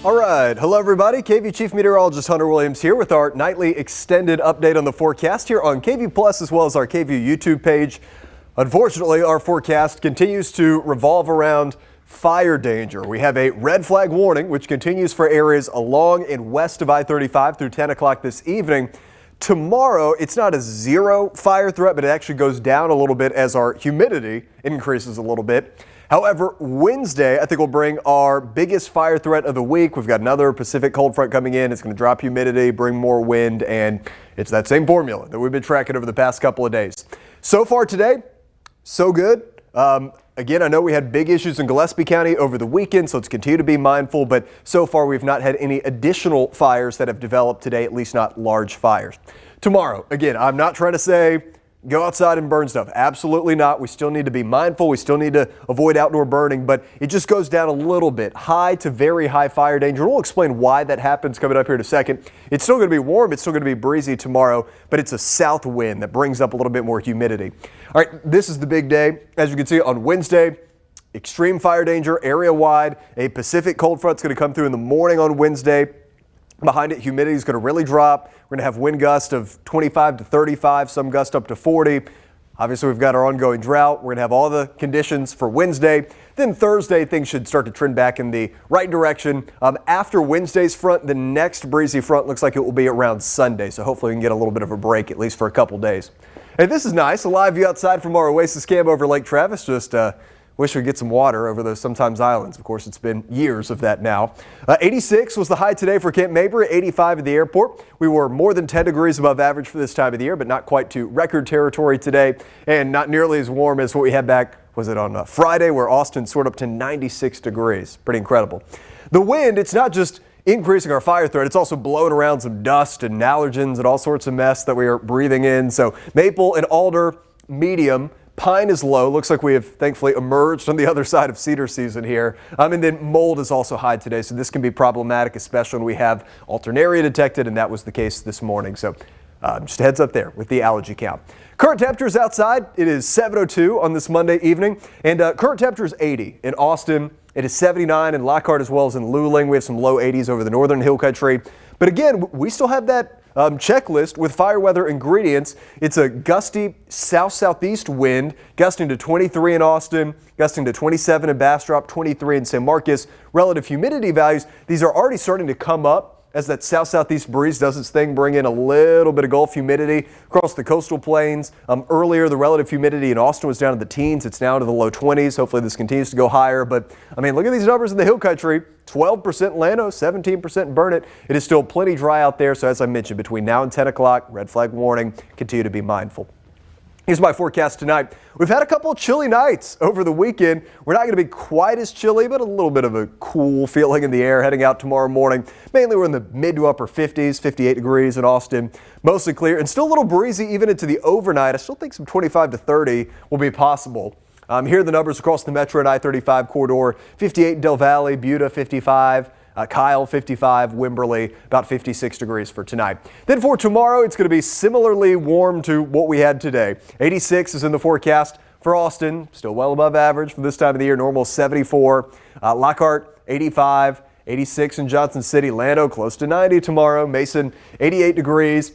All right, hello everybody. KVUE Chief Meteorologist Hunter Williams here with our nightly extended update on the forecast here on KVUE Plus as well as our KVUE YouTube page. Unfortunately, our forecast continues to revolve around fire danger. We have a red flag warning which continues for areas along and west of I-35 through 10 o'clock this evening. Tomorrow, it's not a zero fire threat, but it actually goes down a little bit as our humidity increases a little bit. However, Wednesday, I think will bring our biggest fire threat of the week. We've got another Pacific cold front coming in. It's going to drop humidity, bring more wind, and it's that same formula that we've been tracking over the past couple of days. So far today, so good. Again, I know we had big issues in Gillespie County over the weekend, so let's continue to be mindful. But so far, we've not had any additional fires that have developed today, at least not large fires. Tomorrow, again, I'm not trying to say go outside and burn stuff. Absolutely not. We still need to be mindful. We still need to avoid outdoor burning, but it just goes down a little bit. High to very high fire danger. We'll explain why that happens coming up here in a second. It's still going to be warm. It's still going to be breezy tomorrow, but it's a south wind that brings up a little bit more humidity. All right, this is the big day. As you can see on Wednesday, extreme fire danger area-wide. A Pacific cold front's going to come through in the morning on Wednesday. Behind it, humidity is going to really drop. We're going to have wind gusts of 25 to 35, some gust up to 40. Obviously, we've got our ongoing drought. We're going to have all the conditions for Wednesday. Then Thursday, things should start to trend back in the right direction. After Wednesday's front, the next breezy front looks like it will be around Sunday. So hopefully we can get a little bit of a break, at least for a couple days. Hey, this is nice. A live view outside from our Oasis camp over Lake Travis. Just wish we'd get some water over those sometimes islands. Of course, it's been years of that now. 86 was the high today for Camp Mabry, 85 at the airport. We were more than 10 degrees above average for this time of the year, but not quite to record territory today, and not nearly as warm as what we had back, was it on Friday, where Austin soared up to 96 degrees. Pretty incredible. The wind, it's not just increasing our fire threat, it's also blowing around some dust and allergens and all sorts of mess that we are breathing in. So maple and alder, medium. Pine is low. Looks like we have thankfully emerged on the other side of cedar season here. And then mold is also high today, so this can be problematic, especially when we have alternaria detected, and that was the case this morning. So just a heads up there with the allergy count. Current temperatures outside, it is 7:02 on this Monday evening, and current temperature is 80 in Austin. It is 79 in Lockhart as well as in Luling. We have some low 80s over the northern hill country. But again, we still have that checklist with fire weather ingredients. It's a gusty south-southeast wind, gusting to 23 in Austin, gusting to 27 in Bastrop, 23 in San Marcos. Relative humidity values, these are already starting to come up as that south-southeast breeze does its thing, bring in a little bit of Gulf humidity across the coastal plains. Earlier, the relative humidity in Austin was down in the teens. It's now to the low 20s. Hopefully this continues to go higher. But, I mean, look at these numbers in the hill country. 12% Llano, 17% Burnett. It is still plenty dry out there. So as I mentioned, between now and 10 o'clock, red flag warning. Continue to be mindful. Here's my forecast tonight. We've had a couple of chilly nights over the weekend. We're not going to be quite as chilly, but a little bit of a cool feeling in the air heading out tomorrow morning. Mainly we're in the mid to upper 50s, 58 degrees in Austin. Mostly clear and still a little breezy even into the overnight. I still think some 25 to 30 will be possible. Here are the numbers across the Metro and I-35 corridor. 58 in Del Valle, Buda 55. Kyle 55, Wimberley about 56 degrees for tonight. Then for tomorrow, it's going to be similarly warm to what we had today. 86 is in the forecast for Austin, still well above average for this time of the year, normal 74. Lockhart 85, 86 in Johnson City. Llano close to 90 tomorrow. Mason 88 degrees.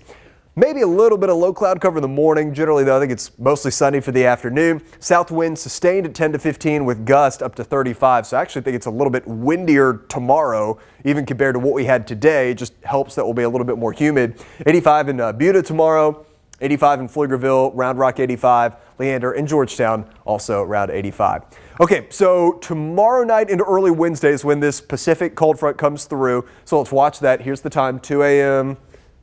Maybe a little bit of low cloud cover in the morning. Generally, though, I think it's mostly sunny for the afternoon. South wind sustained at 10 to 15 with gust up to 35. So I actually think it's a little bit windier tomorrow, even compared to what we had today. It just helps that we'll be a little bit more humid. 85 in Buda tomorrow. 85 in Pflugerville, Round Rock 85, Leander and Georgetown also around 85. Okay, so tomorrow night into early Wednesday is when this Pacific cold front comes through. So let's watch that. Here's the time, 2 a.m.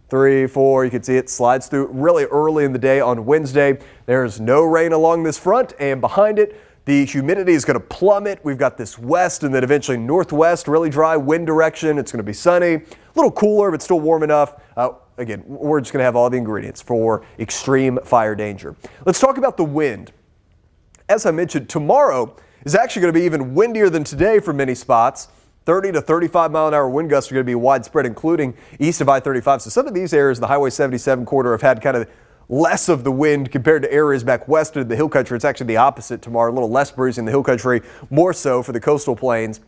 3, 4, you can see it slides through really early in the day on Wednesday. There's no rain along this front, and behind it, the humidity is going to plummet. We've got this west and then eventually northwest, really dry wind direction. It's going to be sunny, a little cooler, but still warm enough. Again, we're just going to have all the ingredients for extreme fire danger. Let's talk about the wind. As I mentioned, tomorrow is actually going to be even windier than today for many spots. 30 to 35 mile an hour wind gusts are going to be widespread, including east of I-35. So some of these areas, the Highway 77 corridor, have had kind of less of the wind compared to areas back west of the hill country. It's actually the opposite tomorrow, a little less breezy in the hill country, more so for the coastal plains.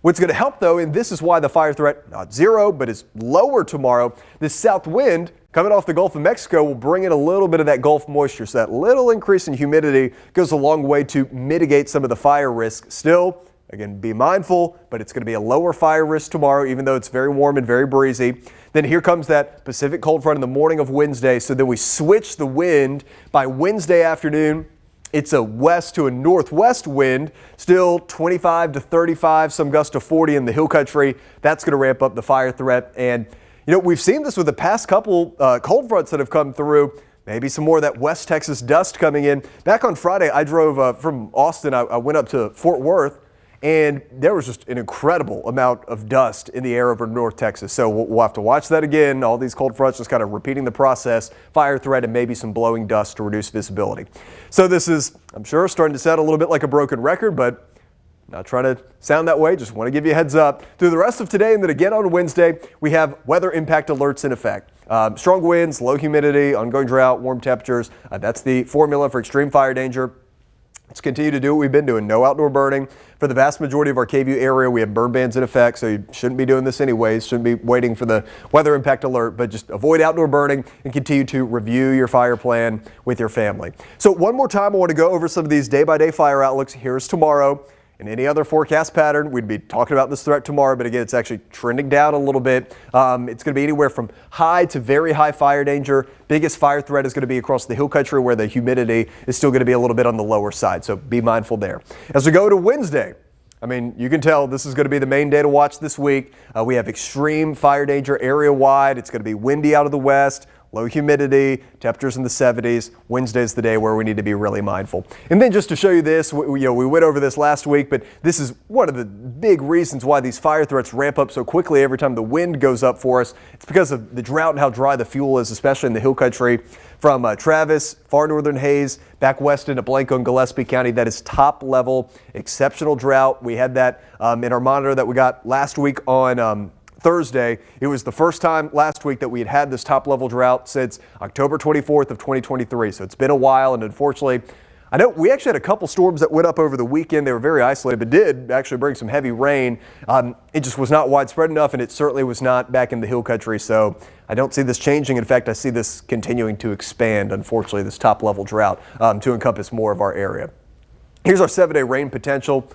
What's going to help, though, and this is why the fire threat, not zero, but is lower tomorrow, this south wind coming off the Gulf of Mexico will bring in a little bit of that Gulf moisture. So that little increase in humidity goes a long way to mitigate some of the fire risk. Still, again, be mindful, but it's going to be a lower fire risk tomorrow, even though it's very warm and very breezy. Then here comes that Pacific cold front in the morning of Wednesday. So then we switch the wind by Wednesday afternoon. It's a west to a northwest wind, still 25 to 35, some gusts to 40 in the hill country. That's going to ramp up the fire threat. And, you know, we've seen this with the past couple cold fronts that have come through. Maybe some more of that West Texas dust coming in. Back on Friday, I drove from Austin. I went up to Fort Worth, and there was just an incredible amount of dust in the air over North Texas. So we'll have to watch that again. All these cold fronts just kind of repeating the process, fire threat, and maybe some blowing dust to reduce visibility. So this is, I'm sure, starting to sound a little bit like a broken record, but not trying to sound that way. Just want to give you a heads up. Through the rest of today and then again on Wednesday, we have weather impact alerts in effect. Strong winds, low humidity, ongoing drought, warm temperatures. That's the formula for extreme fire danger. Let's continue to do what we've been doing. No outdoor burning. For the vast majority of our KVUE area, we have burn bans in effect, so you shouldn't be doing this anyways. Shouldn't be waiting for the weather impact alert, but just avoid outdoor burning and continue to review your fire plan with your family. So one more time, I want to go over some of these day-by-day fire outlooks. Here's tomorrow. In any other forecast pattern, we'd be talking about this threat tomorrow, but again, it's actually trending down a little bit. It's going to be anywhere from high to very high fire danger. Biggest fire threat is going to be across the hill country where the humidity is still going to be a little bit on the lower side, so be mindful there. As we go to Wednesday, I mean, you can tell this is going to be the main day to watch this week. We have extreme fire danger area-wide. It's going to be windy out of the west. Low humidity, temperatures in the 70s. Wednesday's the day where we need to be really mindful. And then just to show you this, we went over this last week, but this is one of the big reasons why these fire threats ramp up so quickly every time the wind goes up for us. It's because of the drought and how dry the fuel is, especially in the hill country. From Travis, far northern Hays, back west into Blanco and Gillespie County, that is top level, exceptional drought. We had that in our monitor that we got last week on Thursday. It was the first time last week that we had this top level drought since October 24th of 2023. So it's been a while, and unfortunately, I know we actually had a couple storms that went up over the weekend. They were very isolated, but did actually bring some heavy rain. It just was not widespread enough, and it certainly was not back in the hill country. So I don't see this changing. In fact, I see this continuing to expand, unfortunately, this top level drought to encompass more of our area. Here's our 7-day rain potential.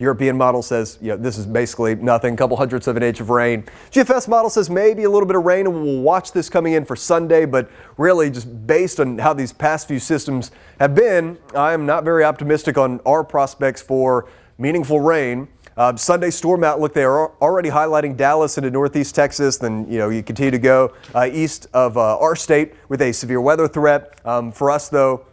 European model says, this is basically nothing, couple hundredths of an inch of rain. GFS model says maybe a little bit of rain, and we'll watch this coming in for Sunday, but really just based on how these past few systems have been, I am not very optimistic on our prospects for meaningful rain. Sunday storm outlook, they are already highlighting Dallas into northeast Texas. Then, you continue to go east of our state with a severe weather threat. For us, though,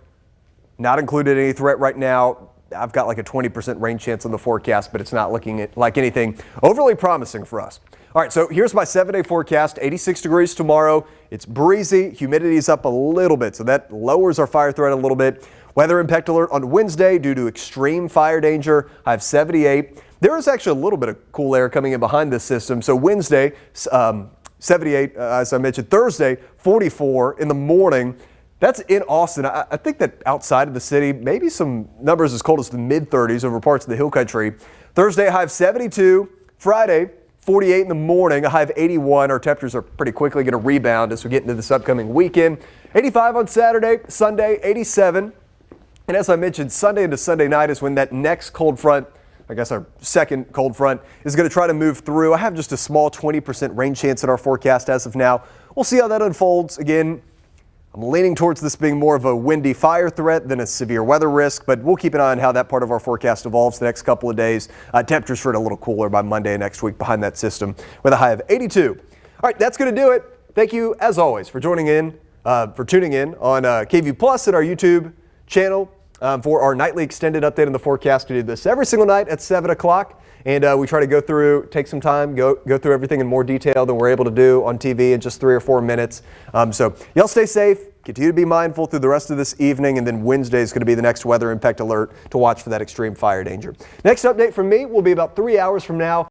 not included any threat right now. I've got like a 20% rain chance on the forecast, but it's not looking like anything overly promising for us. All right, so here's my 7-day forecast. 86 degrees tomorrow. It's breezy. Humidity is up a little bit, so that lowers our fire threat a little bit. Weather impact alert on Wednesday due to extreme fire danger. I have 78. There is actually a little bit of cool air coming in behind this system. So Wednesday, 78, as I mentioned. Thursday, 44 in the morning. That's in Austin. I think that outside of the city, maybe some numbers as cold as the mid-30s over parts of the hill country. Thursday, high of 72. Friday, 48 in the morning, a high of 81. Our temperatures are pretty quickly going to rebound as we get into this upcoming weekend. 85 on Saturday, Sunday, 87. And as I mentioned, Sunday into Sunday night is when that next cold front, I guess our second cold front, is going to try to move through. I have just a small 20% rain chance in our forecast as of now. We'll see how that unfolds. Again, I'm leaning towards this being more of a windy fire threat than a severe weather risk, but we'll keep an eye on how that part of our forecast evolves the next couple of days. Temperatures turn a little cooler by Monday next week behind that system with a high of 82. All right, that's going to do it. Thank you, as always, for tuning in on KVUE Plus and our YouTube channel for our nightly extended update on the forecast. We do this every single night at 7 o'clock. And we try to go through, take some time, go through everything in more detail than we're able to do on TV in just 3 or 4 minutes. So y'all stay safe, continue to be mindful through the rest of this evening, and then Wednesday is going to be the next weather impact alert to watch for that extreme fire danger. Next update from me will be about 3 hours from now.